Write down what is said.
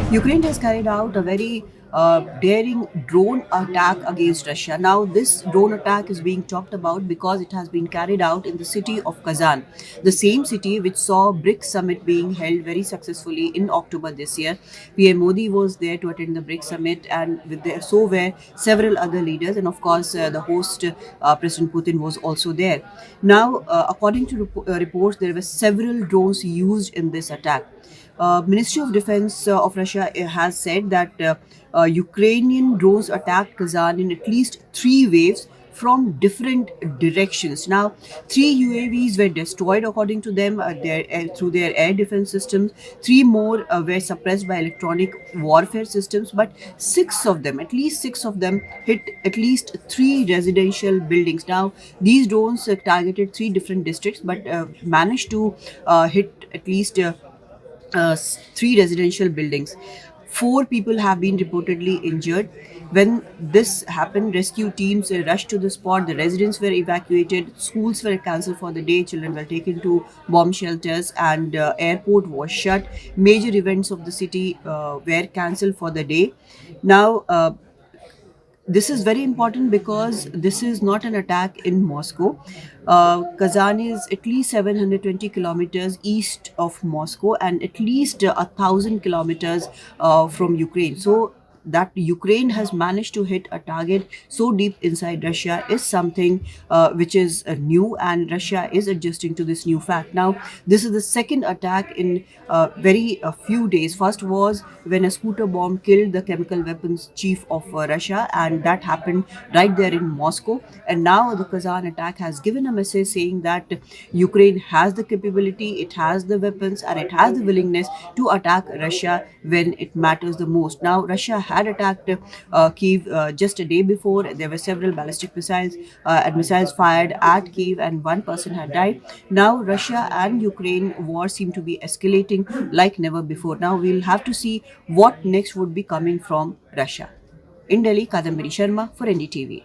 Ukraine has carried out a very daring drone attack against Russia. Now, this drone attack is being talked about because it has been carried out in the city of Kazan, the same city which saw BRICS summit being held very successfully in October this year. PM Modi was there to attend the BRICS summit, and so were several other leaders, and of course, the host, President Putin, was also there. Now, according to reports, there were several drones used in this attack. Ministry of Defense of Russia has said that Ukrainian drones attacked Kazan in at least three waves from different directions. Now, three UAVs were destroyed, according to them, through their air defense systems. Three more were suppressed by electronic warfare systems, but at least six of them, hit at least three residential buildings. Now, these drones targeted three different districts, but managed to hit at least three residential buildings. Four people have been reportedly injured. When this happened, rescue teams rushed to the spot. The residents were evacuated. Schools were cancelled for the day. Children were taken to bomb shelters, and airport was shut. Major events of the city were cancelled for the day. Now, this is very important because this is not an attack in Moscow. Kazan is at least 720 kilometers east of Moscow and at least 1,000 kilometers from Ukraine. So that Ukraine has managed to hit a target so deep inside Russia is something which is new, and Russia is adjusting to this new fact. Now, this is the second attack in very few days. First was when a scooter bomb killed the chemical weapons chief of Russia, and that happened right there in Moscow. And now the Kazan attack has given a message saying that Ukraine has the capability, it has the weapons, and it has the willingness to attack Russia when it matters the most. Now, Russia had attacked Kiev just a day before. There were several ballistic missiles and missiles fired at Kiev, and one person had died. Now, Russia and Ukraine war seem to be escalating like never before. Now, we'll have to see what next would be coming from Russia. In Delhi, Kadambari Sharma for NDTV.